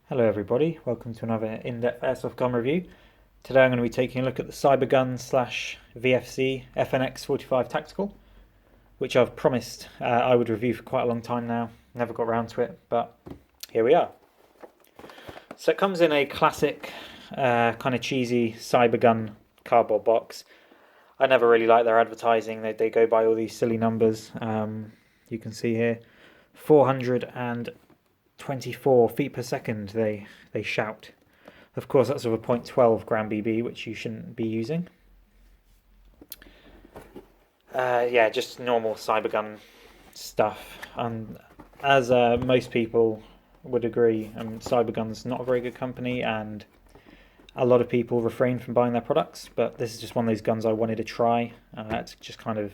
Hello everybody, welcome to another in-depth airsoft gun review. Today I'm going to be taking a look at the Cybergun / VFC FNX-45 Tactical, which I've promised I would review for quite a long time now. Never got around to it, but here we are. So it comes in a classic kind of cheesy Cybergun cardboard box. I never really like their advertising. They go by all these silly numbers. You can see here 424 feet per second they shout. Of course that's with a .12 gram BB, which you shouldn't be using. Yeah, just normal Cybergun stuff, and as most people would agree, Cybergun's not a very good company and a lot of people refrain from buying their products, but this is just one of those guns I wanted to try. To just kind of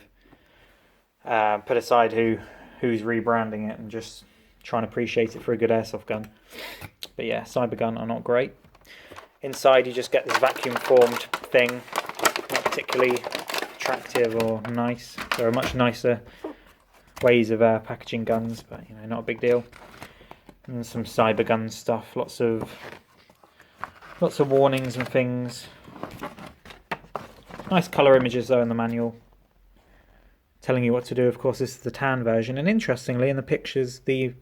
put aside who's rebranding it and just try and appreciate it for a good airsoft gun. But yeah, Cybergun are not great. Inside you just get this vacuum formed thing, not particularly attractive or nice. There are much nicer ways of packaging guns, but you know, not a big deal. And some Cybergun stuff, lots of warnings and things. Nice colour images though in the manual, telling you what to do. Of course, this is the tan version, and interestingly, in the pictures, the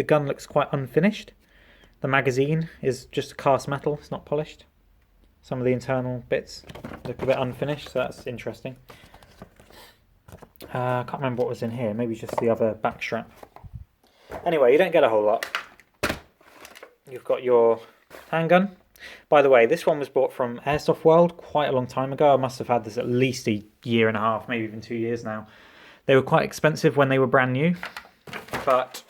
gun looks quite unfinished. The magazine is just cast metal; it's not polished. Some of the internal bits look a bit unfinished, so that's interesting. I can't remember what was in here. Maybe just the other back strap. Anyway, you don't get a whole lot. You've got your handgun. By the way, this one was bought from Airsoft World quite a long time ago. I must have had this at least a year and a half, maybe even 2 years now. They were quite expensive when they were brand new, but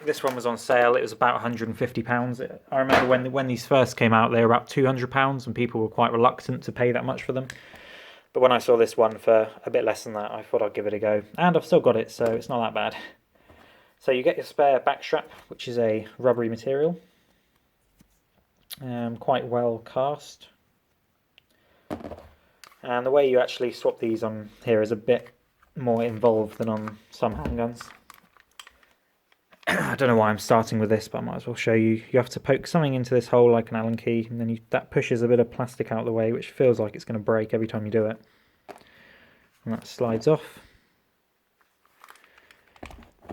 this one was on sale. It was about £150. I remember when these first came out, they were about £200 and people were quite reluctant to pay that much for them. But when I saw this one for a bit less than that, I thought I'd give it a go. And I've still got it, so it's not that bad. So you get your spare back strap, which is a rubbery material. Quite well cast. And the way you actually swap these on here is a bit more involved than on some handguns. I don't know why I'm starting with this, but I might as well show you. You have to poke something into this hole like an Allen key, and then that pushes a bit of plastic out of the way, which feels like it's going to break every time you do it. And that slides off.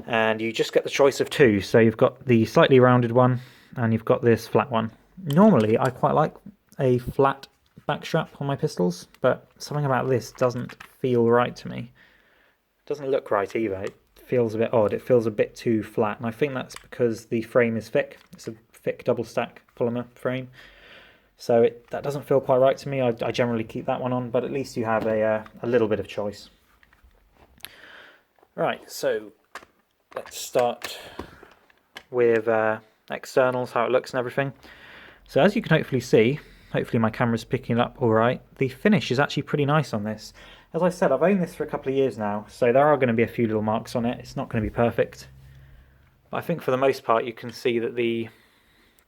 And you just get the choice of two. So you've got the slightly rounded one, and you've got this flat one. Normally, I quite like a flat back strap on my pistols, but something about this doesn't feel right to me. It doesn't look right either. It feels a bit odd. It feels a bit too flat, and I think that's because the frame is thick. It's a thick double stack polymer frame, so that doesn't feel quite right to me. I generally keep that one on, but at least you have a little bit of choice. Right, so let's start with externals, how it looks and everything. So as you can hopefully see, hopefully my camera's picking it up all right, the finish is actually pretty nice on this. As I said, I've owned this for a couple of years now, so there are going to be a few little marks on it. It's not going to be perfect. But I think for the most part you can see that the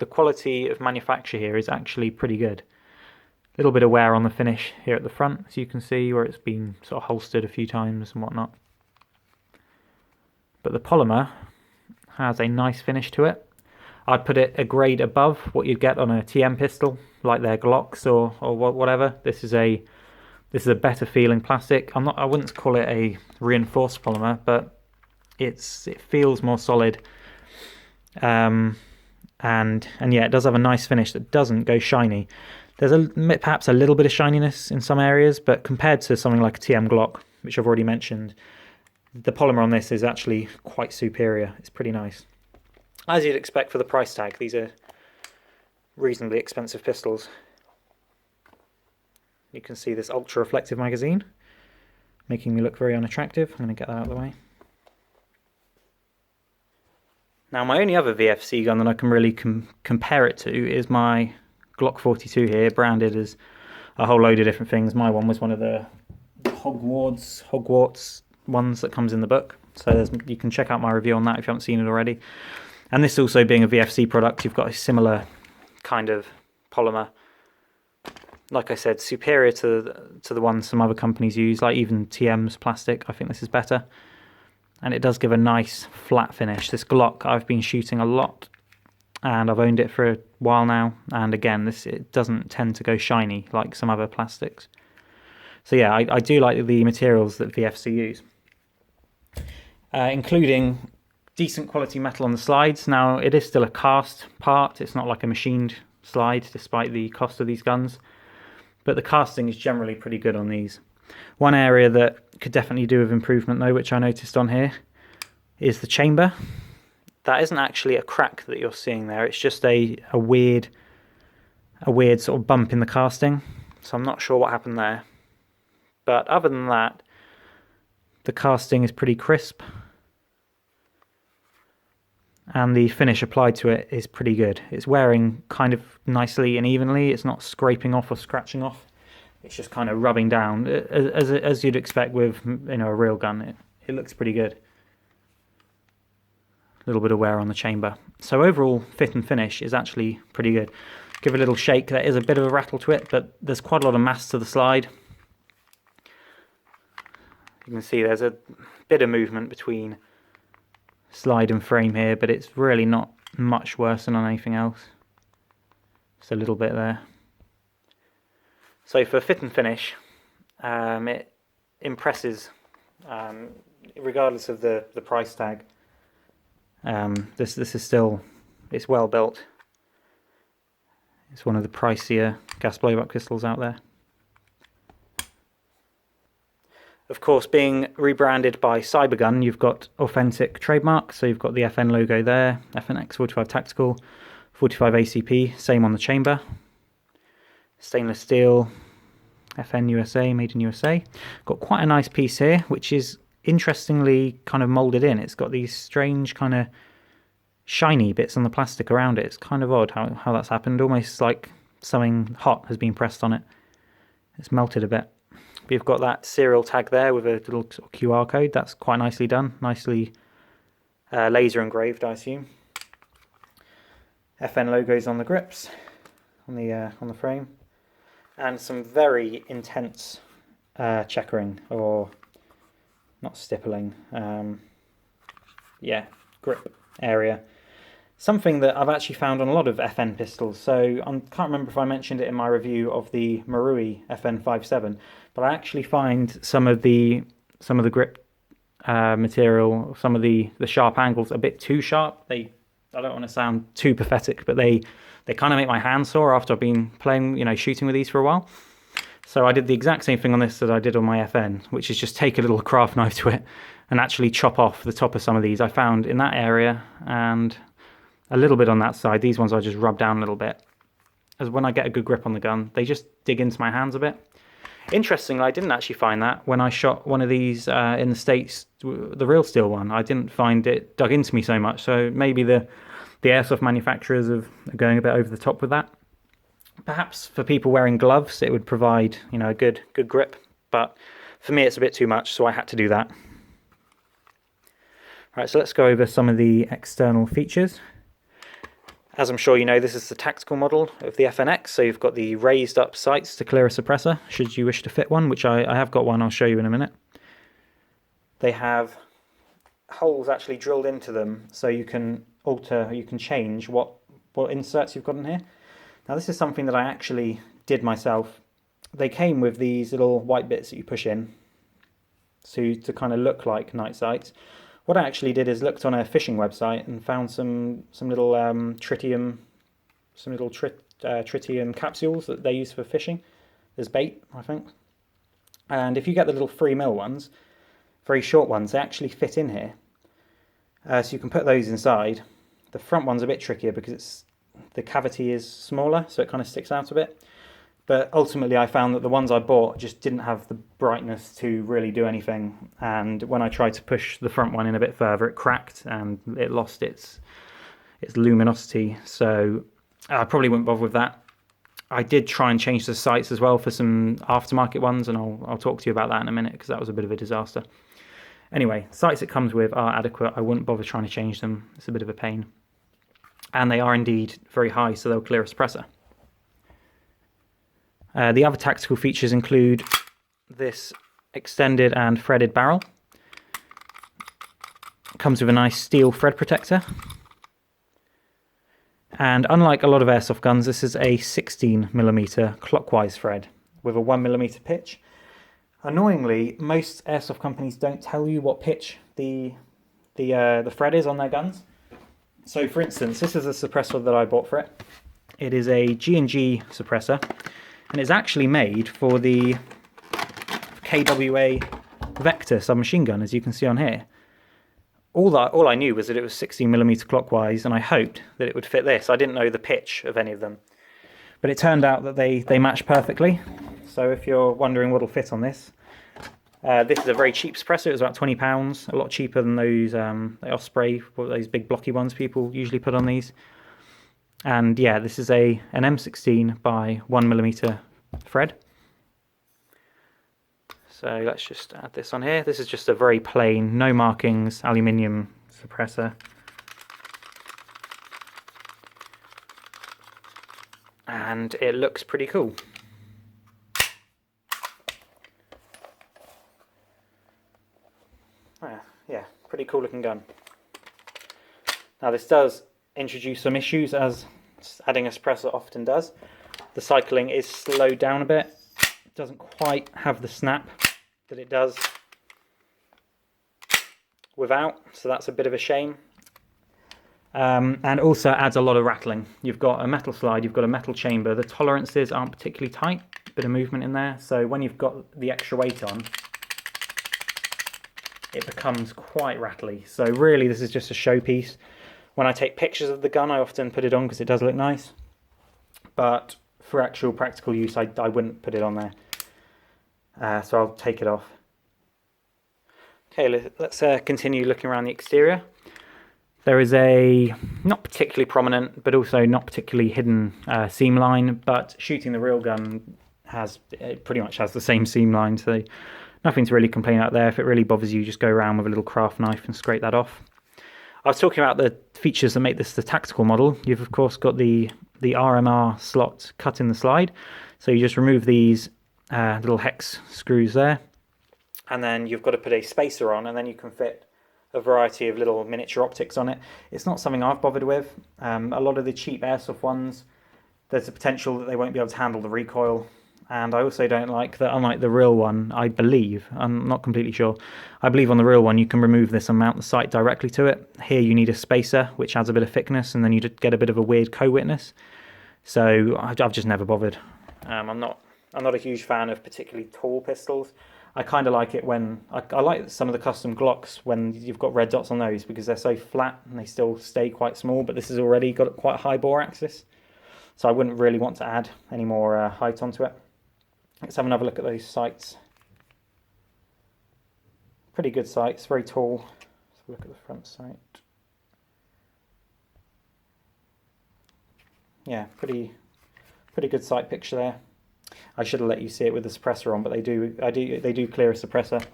quality of manufacture here is actually pretty good. A little bit of wear on the finish here at the front, as you can see, where it's been sort of holstered a few times and whatnot. But the polymer has a nice finish to it. I'd put it a grade above what you'd get on a TM pistol, like their Glocks or whatever. This is a better feeling plastic. I wouldn't call it a reinforced polymer, but it feels more solid. And yeah, it does have a nice finish that doesn't go shiny. There's perhaps a little bit of shininess in some areas, but compared to something like a TM Glock, which I've already mentioned, the polymer on this is actually quite superior. It's pretty nice. As you'd expect for the price tag, these are reasonably expensive pistols. You can see this ultra reflective magazine, making me look very unattractive. I'm going to get that out of the way. Now my only other VFC gun that I can really compare it to is my Glock 42 here, branded as a whole load of different things. My one was one of the Hogwarts ones that comes in the book. So you can check out my review on that if you haven't seen it already. And this also being a VFC product, you've got a similar kind of polymer. Like I said, superior to the ones some other companies use, like even TM's plastic. I think this is better. And it does give a nice flat finish. This Glock I've been shooting a lot and I've owned it for a while now. And again, it doesn't tend to go shiny like some other plastics. So yeah, I do like the materials that VFC use, including decent quality metal on the slides. Now, it is still a cast part. It's not like a machined slide, despite the cost of these guns. But the casting is generally pretty good on these. One area that could definitely do with improvement, though, which I noticed on here, is the chamber. That isn't actually a crack that you're seeing there. It's just a weird sort of bump in the casting. So I'm not sure what happened there. But other than that, the casting is pretty crisp. And the finish applied to it is pretty good. It's wearing kind of nicely and evenly. It's not scraping off or scratching off. It's just kind of rubbing down, as you'd expect with, you know, a real gun. It looks pretty good. A little bit of wear on the chamber. So overall, fit and finish is actually pretty good. Give it a little shake. There is a bit of a rattle to it, but there's quite a lot of mass to the slide. You can see there's a bit of movement between slide and frame here, but it's really not much worse than on anything else. Just a little bit there. So for fit and finish, it impresses, regardless of the price tag. This is still, it's well built. It's one of the pricier gas blowback pistols out there. Of course, being rebranded by Cybergun, you've got authentic trademark. So you've got the FN logo there, FNX-45 Tactical, 45 ACP, same on the chamber. Stainless steel, FN USA, made in USA. Got quite a nice piece here, which is interestingly kind of moulded in. It's got these strange kind of shiny bits on the plastic around it. It's kind of odd how that's happened, almost like something hot has been pressed on it. It's melted a bit. We've got that serial tag there with a little sort of QR code. That's quite nicely done, nicely laser engraved, I assume. FN logos on the grips, on the frame, and some very intense checkering, or not stippling. Yeah, grip area. Something that I've actually found on a lot of FN pistols. So I can't remember if I mentioned it in my review of the Marui FN-57, but I actually find some of the grip material, some of the sharp angles a bit too sharp. I don't want to sound too pathetic, but they kind of make my hands sore after I've been playing, you know, shooting with these for a while. So I did the exact same thing on this that I did on my FN, which is just take a little craft knife to it and actually chop off the top of some of these. I found in that area and a little bit on that side. These ones I just rub down a little bit. As when I get a good grip on the gun, they just dig into my hands a bit. Interestingly, I didn't actually find that when I shot one of these in the States, the real steel one. I didn't find it dug into me so much. So maybe the airsoft manufacturers are going a bit over the top with that. Perhaps for people wearing gloves, it would provide, you know, a good grip. But for me, it's a bit too much, so I had to do that. Right, so let's go over some of the external features. As I'm sure you know, this is the tactical model of the FNX, so you've got the raised up sights to clear a suppressor, should you wish to fit one, which I have got one, I'll show you in a minute. They have holes actually drilled into them, so you can change what inserts you've got in here. Now this is something that I actually did myself. They came with these little white bits that you push in, to kind of look like night sights. What I actually did is looked on a fishing website and found some little tritium capsules that they use for fishing as bait, I think. And if you get the little 3mm ones, very short ones, they actually fit in here. So you can put those inside. The front one's a bit trickier because the cavity is smaller, so it kind of sticks out a bit. But ultimately I found that the ones I bought just didn't have the brightness to really do anything. And when I tried to push the front one in a bit further, it cracked and it lost its luminosity. So I probably wouldn't bother with that. I did try and change the sights as well for some aftermarket ones, and I'll talk to you about that in a minute because that was a bit of a disaster. Anyway, sights it comes with are adequate. I wouldn't bother trying to change them. It's a bit of a pain. And they are indeed very high, so they'll clear a suppressor. The other tactical features include this extended and threaded barrel. It comes with a nice steel thread protector. And unlike a lot of airsoft guns, this is a 16mm clockwise thread with a 1mm pitch. Annoyingly, most airsoft companies don't tell you what pitch the thread is on their guns. So for instance, this is a suppressor that I bought for it. It is a G&G suppressor, and it's actually made for the KWA Vector submachine gun, as you can see on here. All I knew was that it was 16mm clockwise, and I hoped that it would fit this. I didn't know the pitch of any of them. But it turned out that they match perfectly. So if you're wondering what will fit on this, this is a very cheap suppressor. It was about £20, a lot cheaper than those Osprey, those big blocky ones people usually put on these. And yeah, this is an M16 by 1mm thread. So let's just add this on here. This is just a very plain, no markings, aluminium suppressor. And it looks pretty cool. Yeah, pretty cool looking gun. Now this does introduce some issues, as adding a suppressor often does. The cycling is slowed down a bit. It doesn't quite have the snap that it does without, so that's a bit of a shame. And also adds a lot of rattling. You've got a metal slide, you've got a metal chamber. The tolerances aren't particularly tight, bit of movement in there, so when you've got the extra weight on, it becomes quite rattly. So really this is just a showpiece. When I take pictures of the gun, I often put it on because it does look nice, but for actual practical use I wouldn't put it on there. So I'll take it off. Okay, let's continue looking around the exterior. There is a not particularly prominent but also not particularly hidden seam line, but shooting the real gun pretty much has the same seam line, so nothing to really complain about there. If it really bothers you, just go around with a little craft knife and scrape that off. I was talking about the features that make this the tactical model. You've of course got the RMR slot cut in the slide, so you just remove these little hex screws there, and then you've got to put a spacer on, and then you can fit a variety of little miniature optics on it. It's not something I've bothered with. A lot of the cheap airsoft ones, there's a potential that they won't be able to handle the recoil, and I also don't like that, unlike the real one, I believe, I'm not completely sure, I believe on the real one you can remove this and mount the sight directly to it. Here you need a spacer, which adds a bit of thickness, and then you get a bit of a weird co-witness. So I've just never bothered. I'm not a huge fan of particularly tall pistols. I kind of like it when, I like some of the custom Glocks when you've got red dots on those, because they're so flat and they still stay quite small, but this has already got quite a high bore axis. So I wouldn't really want to add any more height onto it. Let's have another look at those sights. Pretty good sights, very tall. Let's have a look at the front sight. Yeah, pretty good sight picture there. I should have let you see it with the suppressor on, but they do clear a suppressor,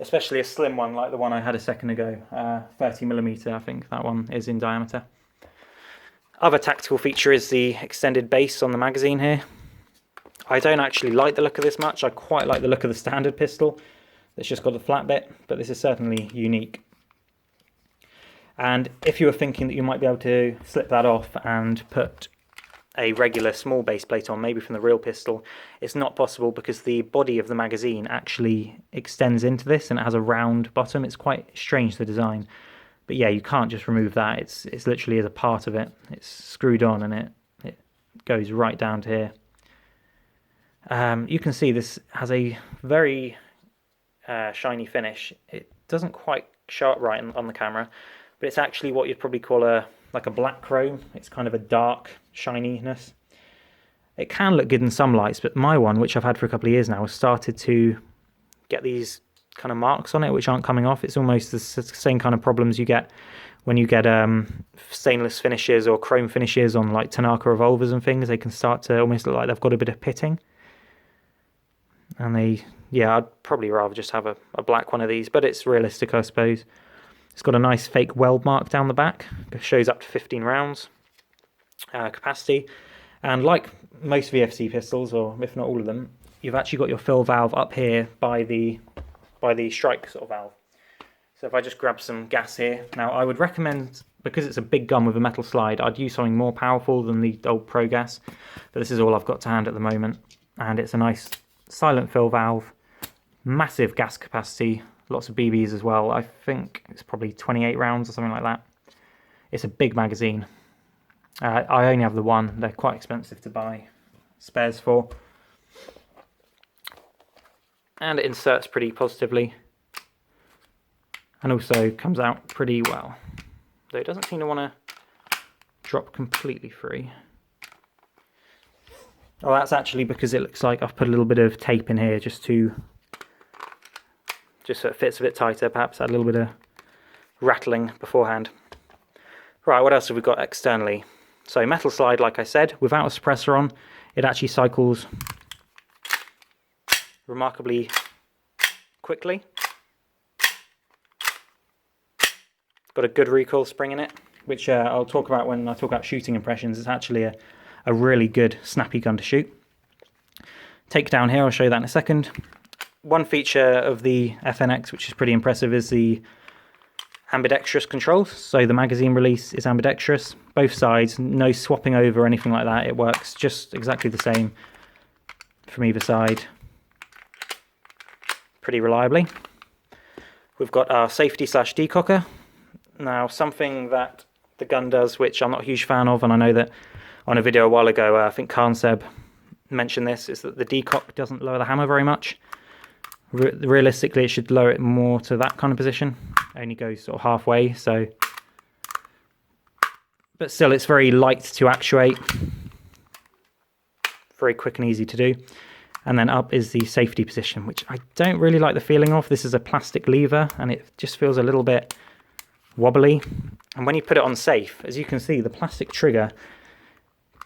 especially a slim one like the one I had a second ago. 30mm, I think that one is in diameter. Other tactical feature is the extended base on the magazine here. I don't actually like the look of this much. I quite like the look of the standard pistol. It's just got the flat bit, but this is certainly unique. And if you were thinking that you might be able to slip that off and put a regular small base plate on, maybe from the real pistol, it's not possible because the body of the magazine actually extends into this and it has a round bottom. It's quite strange, the design. But yeah, you can't just remove that. It's literally as a part of it. It's screwed on and it goes right down to here. You can see this has a very shiny finish. It doesn't quite show up right on the camera, but it's actually what you'd probably call like a black chrome. It's kind of a dark shininess. It can look good in some lights, but my one, which I've had for a couple of years now, has started to get these kind of marks on it which aren't coming off. It's almost the same kind of problems you get when you get stainless finishes or chrome finishes on like Tanaka revolvers and things. They can start to almost look like they've got a bit of pitting. And I'd probably rather just have a black one of these, but it's realistic, I suppose. It's got a nice fake weld mark down the back. It shows up to 15 rounds capacity. And like most VFC pistols, or if not all of them, you've actually got your fill valve up here by the strike sort of valve. So if I just grab some gas here, now I would recommend because it's a big gun with a metal slide, I'd use something more powerful than the old Pro Gas, but this is all I've got to hand at the moment. And it's a nice silent fill valve, massive gas capacity, lots of BBs as well. I think it's probably 28 rounds or something like that. It's a big magazine. I only have the one. They're quite expensive to buy spares for. And it inserts pretty positively. And also comes out pretty well. Though it doesn't seem to want to drop completely free. Oh, that's actually because it looks like I've put a little bit of tape in here just so it fits a bit tighter. Perhaps add a little bit of rattling beforehand. Right, what else have we got externally? So metal slide, like I said, without a suppressor on, it actually cycles remarkably quickly. Got a good recoil spring in it, which I'll talk about when I talk about shooting impressions. It's actually a really good snappy gun to shoot. Takedown here, I'll show you that in a second. One feature of the FNX, which is pretty impressive, is the ambidextrous controls. So the magazine release is ambidextrous, both sides, no swapping over or anything like that. It works just exactly the same from either side, pretty reliably. We've got our safety / decocker. Now, something that the gun does, which I'm not a huge fan of, and I know that on a video a while ago, I think Seb mentioned this, is that the decock doesn't lower the hammer very much. Realistically, it should lower it more to that kind of position. It only goes sort of halfway, so. But still, it's very light to actuate. Very quick and easy to do. And then up is the safety position, which I don't really like the feeling of. This is a plastic lever, and it just feels a little bit wobbly. And when you put it on safe, as you can see, the plastic trigger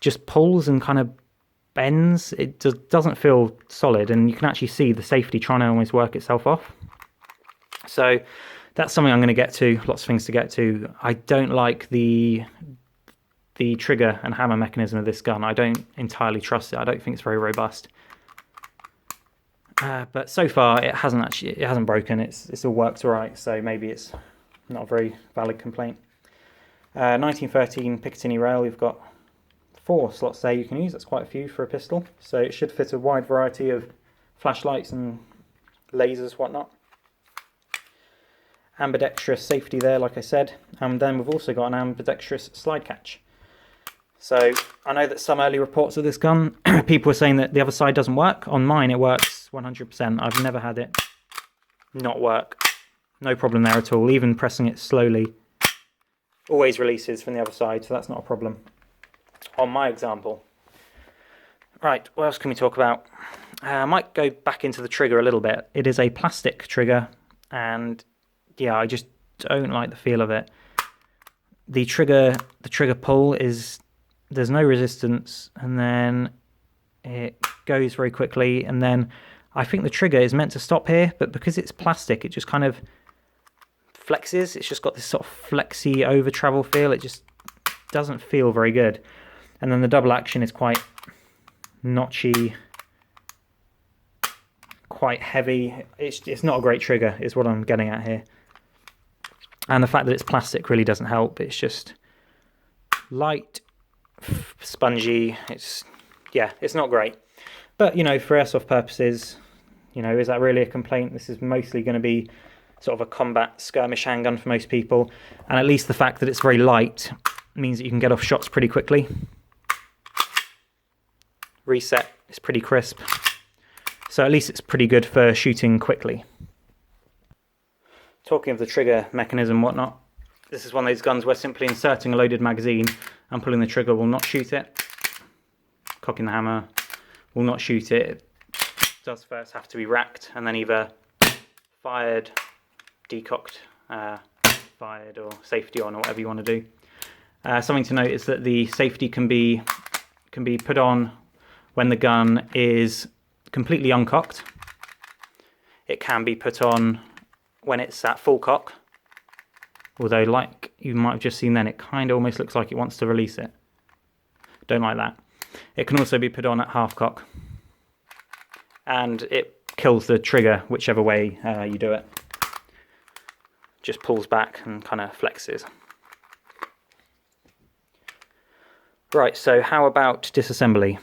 just pulls and kind of bends. It just doesn't feel solid, and you can actually see the safety trying to almost work itself off. So that's something I'm going to get to, lots of things to get to. I don't like the trigger and hammer mechanism of this gun. I don't entirely trust it. I don't think it's very robust. But so far it hasn't broken. It's all worked all right, so maybe it's not a very valid complaint. 1913 Picatinny rail. We've got 4 slots there you can use. That's quite a few for a pistol. So it should fit a wide variety of flashlights and lasers, whatnot. Ambidextrous safety there, like I said. And then we've also got an ambidextrous slide catch. So I know that some early reports of this gun, people were saying that the other side doesn't work. On mine, it works 100%. I've never had it not work. No problem there at all. Even pressing it slowly always releases from the other side, so that's not a problem on my example. Right, what else can we talk about? I might go back into the trigger a little bit. It is a plastic trigger, and yeah, I just don't like the feel of it. The trigger pull is, there's no resistance, and then it goes very quickly, and then I think the trigger is meant to stop here, but because it's plastic, it just kind of flexes. It's just got this sort of flexy over travel feel. It just doesn't feel very good. And then the double action is quite notchy, quite heavy. It's not a great trigger, is what I'm getting at here. And the fact that it's plastic really doesn't help. It's just light, spongy. It's not great. But, you know, for airsoft purposes, you know, is that really a complaint? This is mostly going to be sort of a combat skirmish handgun for most people. And at least the fact that it's very light means that you can get off shots pretty quickly. Reset is pretty crisp. So at least it's pretty good for shooting quickly. Talking of the trigger mechanism and whatnot, this is one of those guns where simply inserting a loaded magazine and pulling the trigger will not shoot it. Cocking the hammer will not shoot it. It does first have to be racked and then either fired, decocked, fired, or safety on, or whatever you want to do. Something to note is that the safety can be put on when the gun is completely uncocked. It can be put on when it's at full cock, although like you might have just seen then, it kind of almost looks like it wants to release it. Don't like that. It can also be put on at half cock, and it kills the trigger whichever way you do it. Just pulls back and kind of flexes. Right, so how about disassembly?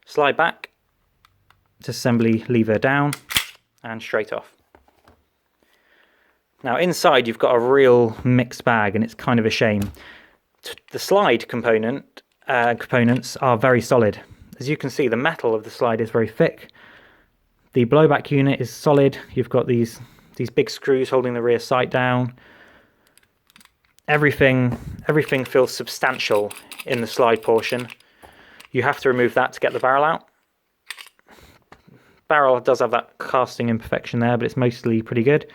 Slide back, disassembly lever down, and straight off. Now inside you've got a real mixed bag, and it's kind of a shame. The slide components are very solid. As you can see, the metal of the slide is very thick. The blowback unit is solid. You've got these big screws holding the rear sight down. Everything feels substantial in the slide portion. You have to remove that to get the barrel out. Barrel does have that casting imperfection there, but it's mostly pretty good.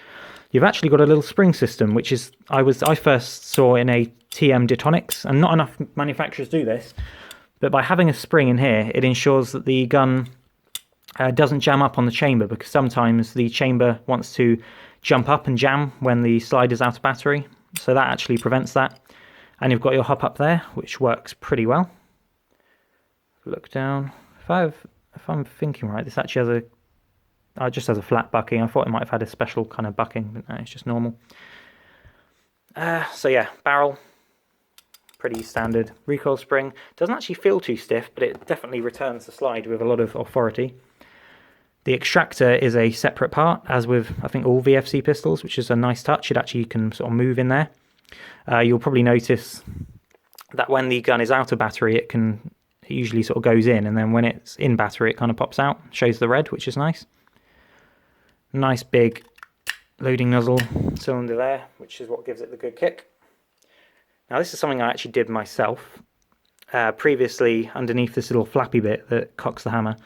You've actually got a little spring system, which is I first saw in a TM Detonics, and not enough manufacturers do this. But by having a spring in here, it ensures that the gun doesn't jam up on the chamber, because sometimes the chamber wants to jump up and jam when the slide is out of battery. So that actually prevents that. And you've got your hop up there, which works pretty well. Look down. If I'm thinking right, this actually has just has a flat bucking. I thought it might have had a special kind of bucking, but no, it's just normal. So yeah, barrel, pretty standard. Recoil spring doesn't actually feel too stiff, but it definitely returns the slide with a lot of authority. The extractor is a separate part, as with I think all VFC pistols, which is a nice touch. It actually can sort of move in there. You'll probably notice that when the gun is out of battery, it usually sort of goes in, and then when it's in battery, it kind of pops out, shows the red, which is nice. Nice big loading nozzle cylinder there, which is what gives it the good kick. Now this is something I actually did myself. Previously, underneath this little flappy bit that cocks the hammer,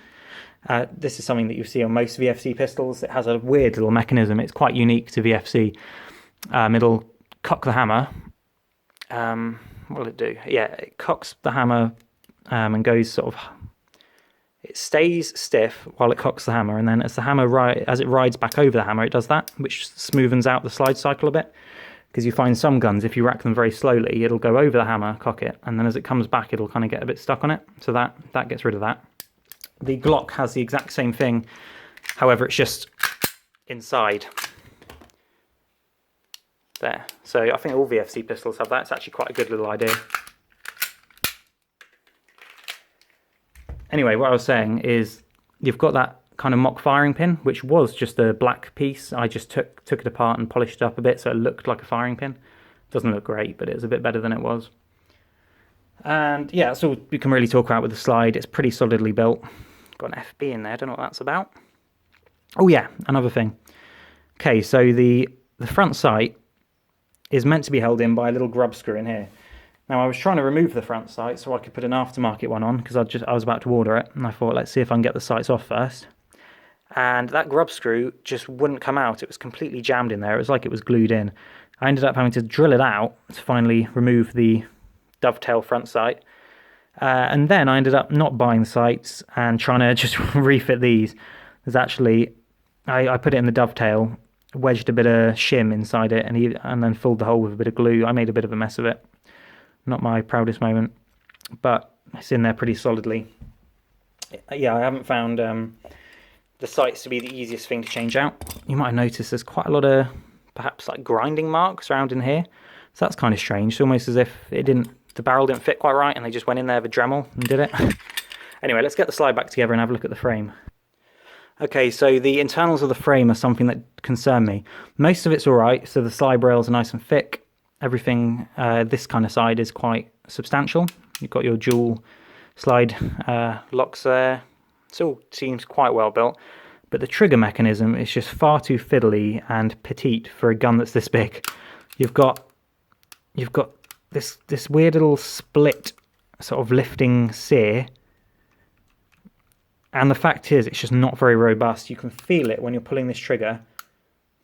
this is something that you see on most VFC pistols. It has a weird little mechanism. It's quite unique to VFC. It'll cock the hammer. What will it do? Yeah, it cocks the hammer and goes sort of... It stays stiff while it cocks the hammer, and then as the hammer as it rides back over the hammer, it does that, which smoothens out the slide cycle a bit. Because you find some guns, if you rack them very slowly, it'll go over the hammer, cock it, and then as it comes back, it'll kind of get a bit stuck on it. So that gets rid of that. The Glock has the exact same thing, however, it's just inside there. So I think all VFC pistols have that. It's actually quite a good little idea. Anyway, what I was saying is you've got that kind of mock firing pin, which was just a black piece. I just took it apart and polished it up a bit so it looked like a firing pin. Doesn't look great, but it was a bit better than it was. And yeah, that's all we can really talk about with the slide. It's pretty solidly built. Got an FB in there, I don't know what that's about. Oh yeah, another thing. Okay, so the front sight is meant to be held in by a little grub screw in here. Now I was trying to remove the front sight so I could put an aftermarket one on, because I was about to order it, and I thought, let's see if I can get the sights off first. And that grub screw just wouldn't come out. It was completely jammed in there. It was like it was glued in. I ended up having to drill it out to finally remove the dovetail front sight. And then I ended up not buying sights and trying to just refit these. There's actually, I put it in the dovetail, wedged a bit of shim inside it, and then filled the hole with a bit of glue. I made a bit of a mess of it. Not my proudest moment, but it's in there pretty solidly. Yeah, I haven't found the sights to be the easiest thing to change out. You might have noticed there's quite a lot of perhaps like grinding marks around in here. So that's kind of strange. It's almost as if the barrel didn't fit quite right and they just went in there with a Dremel and did it. Anyway, let's get the slide back together and have a look at the frame. Okay, so the internals of the frame are something that concern me. Most of it's alright, so the slide rails are nice and thick. Everything this kind of side is quite substantial. You've got your dual slide locks there. It all seems quite well built, but the trigger mechanism is just far too fiddly and petite for a gun that's this big. You've got this weird little split sort of lifting sear, and the fact is it's just not very robust. You can feel it when you're pulling this trigger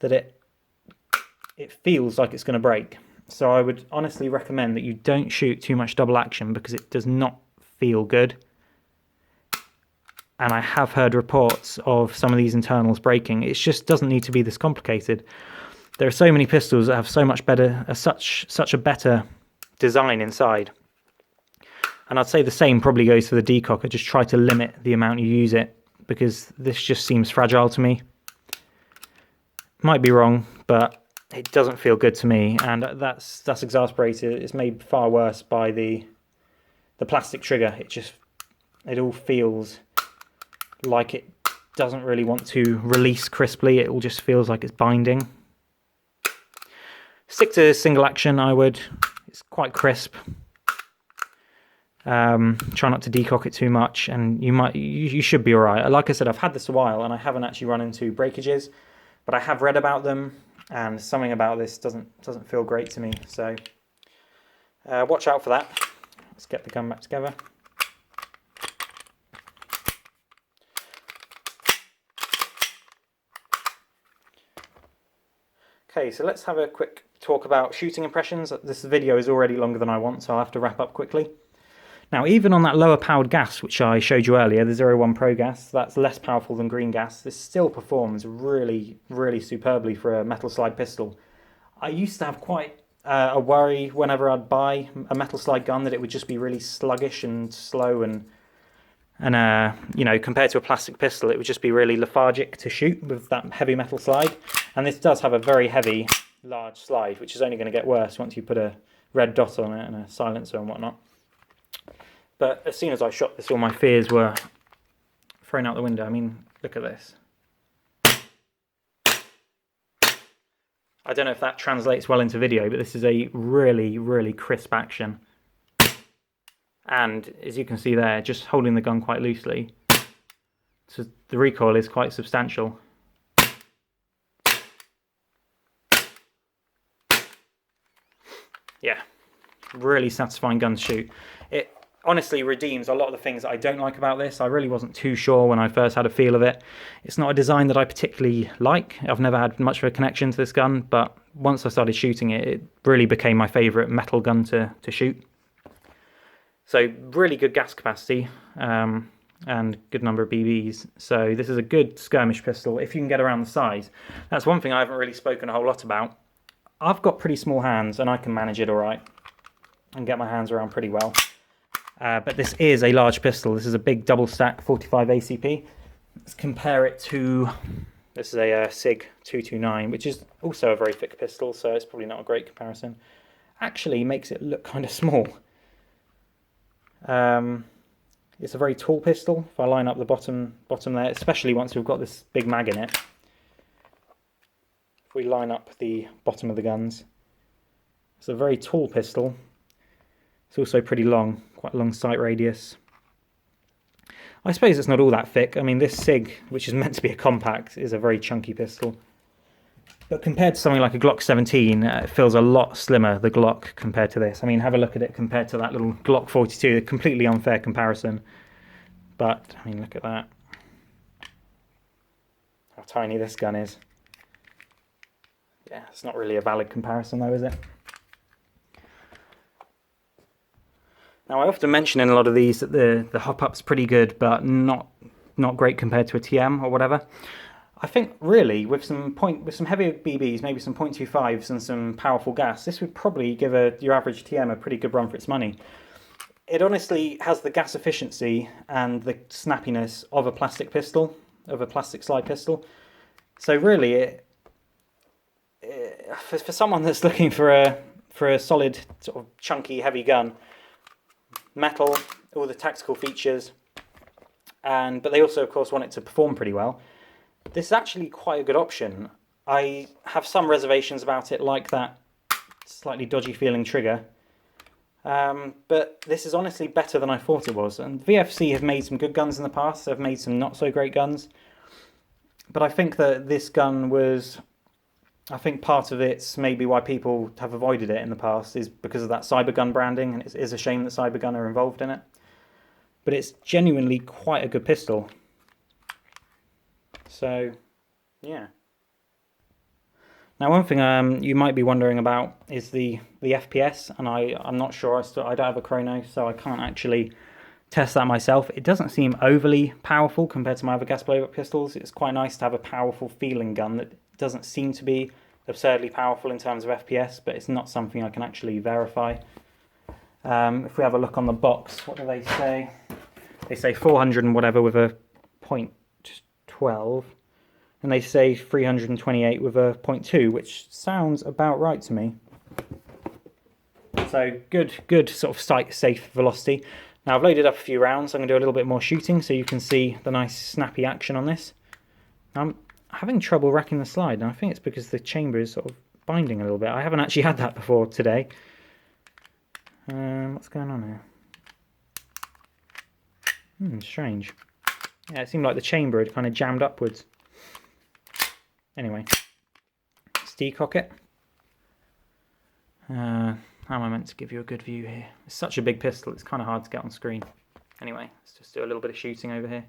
that it feels like it's going to break. So I would honestly recommend that you don't shoot too much double action, because it does not feel good. And I have heard reports of some of these internals breaking. It just doesn't need to be this complicated. There are so many pistols that have so much better, such a better design inside. And I'd say the same probably goes for the decocker. Just try to limit the amount you use it, because this just seems fragile to me. Might be wrong, but it doesn't feel good to me, and that's exasperated. It's made far worse by the the plastic trigger, it all feels like it doesn't really want to release crisply. It all just feels like it's binding. Stick to single action, I would. It's quite crisp. Try not to decock it too much, and you should be alright. Like I said, I've had this a while and I haven't actually run into breakages, but I have read about them, and something about this doesn't feel great to me. So watch out for that. Let's get the gun back together. Okay, so let's have a quick talk about shooting impressions. This video is already longer than I want, so I'll have to wrap up quickly. Now, even on that lower powered gas, which I showed you earlier, the 01 Pro gas, that's less powerful than green gas, this still performs really, really superbly for a metal slide pistol. I used to have quite a worry whenever I'd buy a metal slide gun that it would just be really sluggish and slow, and you know, compared to a plastic pistol, it would just be really lethargic to shoot with that heavy metal slide. And this does have a very heavy, large slide, which is only going to get worse once you put a red dot on it and a silencer and whatnot. But as soon as I shot this, all my fears were thrown out the window. I mean, look at this. I don't know if that translates well into video, but this is a really, really crisp action. And as you can see there, just holding the gun quite loosely, so the recoil is quite substantial. Yeah, really satisfying gun to shoot. It honestly redeems a lot of the things that I don't like about this. I really wasn't too sure when I first had a feel of it. It's not a design that I particularly like. I've never had much of a connection to this gun, but once I started shooting it, it really became my favourite metal gun to shoot. So really good gas capacity and good number of BBs. So this is a good skirmish pistol if you can get around the size. That's one thing I haven't really spoken a whole lot about. I've got pretty small hands and I can manage it all right and get my hands around pretty well. But this is a large pistol. This is a big double stack 45 ACP. Let's compare it to, this is a SIG 229, which is also a very thick pistol, so it's probably not a great comparison. Actually makes it look kind of small. It's a very tall pistol. If I line up the bottom there, especially once we've got this big mag in it. If we line up the bottom of the guns, it's a very tall pistol. It's also pretty long, quite a long sight radius. I suppose it's not all that thick. I mean, this SIG, which is meant to be a compact, is a very chunky pistol. But compared to something like a Glock 17, it feels a lot slimmer, the Glock, compared to this. I mean, have a look at it compared to that little Glock 42, a completely unfair comparison. But, I mean, look at that. How tiny this gun is. Yeah, it's not really a valid comparison though, is it? Now, I often mention in a lot of these that the hop-up's pretty good, but not great compared to a TM or whatever. I think really with some heavier BBs, maybe some .25s and some powerful gas, this would probably give your average TM a pretty good run for its money. It honestly has the gas efficiency and the snappiness of a plastic pistol, of a plastic slide pistol. So really, for someone that's looking for a solid sort of chunky heavy gun, metal, all the tactical features, but they also of course want it to perform pretty well. This is actually quite a good option. I have some reservations about it, like that slightly dodgy feeling trigger, but this is honestly better than I thought it was. And VFC have made some good guns in the past, they've made some not so great guns, but I think that this gun was, I think part of it's maybe why people have avoided it in the past is because of that Cybergun branding, and it is a shame that Cybergun are involved in it. But it's genuinely quite a good pistol. So, yeah. Now, one thing you might be wondering about is the FPS, and I'm not sure. I don't have a chrono, so I can't actually test that myself. It doesn't seem overly powerful compared to my other gas blow-up pistols. It's quite nice to have a powerful feeling gun that doesn't seem to be absurdly powerful in terms of FPS, but it's not something I can actually verify. If we have a look on the box, what do they say? They say 400 and whatever with a .12, and they say 328 with a .2, which sounds about right to me. So good sort of sight safe velocity. Now I've loaded up a few rounds. I'm going to do a little bit more shooting so you can see the nice snappy action on this. Now, I'm having trouble racking the slide, and I think it's because the chamber is sort of binding a little bit. I haven't actually had that before today. What's going on here? Strange. Yeah, it seemed like the chamber had kind of jammed upwards. Anyway, let's decock it. How am I meant to give you a good view here? It's such a big pistol, it's kind of hard to get on screen. Anyway, let's just do a little bit of shooting over here.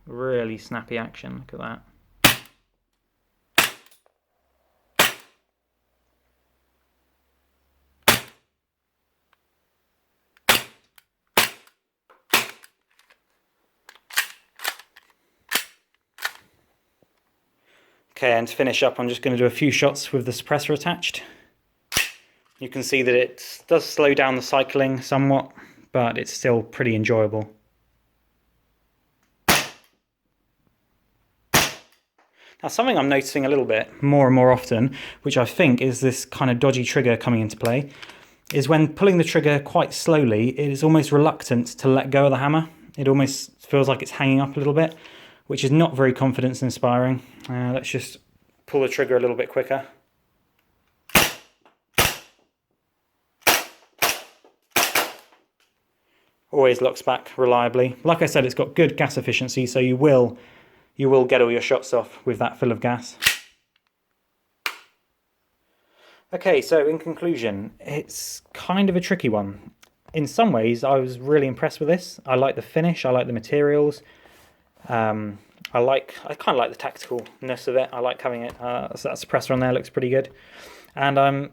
Really snappy action, look at that. Okay, and to finish up, I'm just going to do a few shots with the suppressor attached. You can see that it does slow down the cycling somewhat, but it's still pretty enjoyable. Now, something I'm noticing a little bit more and more often, which I think is this kind of dodgy trigger coming into play, is when pulling the trigger quite slowly, it is almost reluctant to let go of the hammer. It almost feels like it's hanging up a little bit, which is not very confidence inspiring. Let's just pull the trigger a little bit quicker. Always locks back reliably. Like I said, it's got good gas efficiency, so you will get all your shots off with that full of gas. Okay, so in conclusion, it's kind of a tricky one. In some ways, I was really impressed with this. I like the finish, I like the materials. I kind of like the tacticalness of it. I like having it. So that suppressor on there looks pretty good. And I'm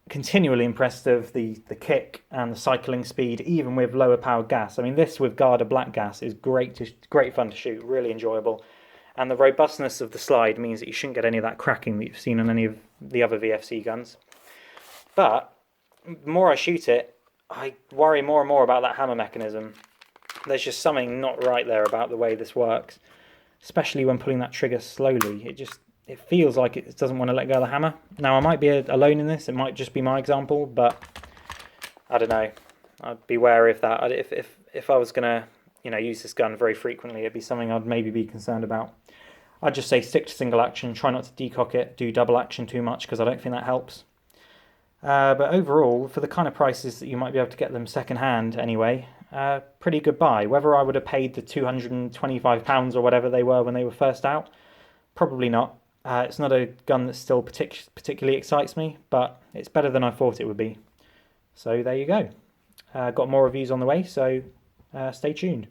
continually impressed of the kick and the cycling speed, even with lower powered gas. I mean, this with Garda black gas is great fun to shoot, really enjoyable. And the robustness of the slide means that you shouldn't get any of that cracking that you've seen on any of the other VFC guns. But the more I shoot it, I worry more and more about that hammer mechanism. There's just something not right there about the way this works, especially when pulling that trigger slowly. It feels like it doesn't want to let go of the hammer. Now, I might be alone in this. It might just be my example, but I don't know. I'd be wary of that. If I was going to use this gun very frequently, it'd be something I'd maybe be concerned about. I'd just say stick to single action, try not to decock it, do double action too much, because I don't think that helps. But overall, for the kind of prices that you might be able to get them second hand anyway, pretty good buy. Whether I would have paid the £225 or whatever they were when they were first out, probably not. It's not a gun that still particularly excites me, but it's better than I thought it would be. So there you go. Got more reviews on the way, so stay tuned.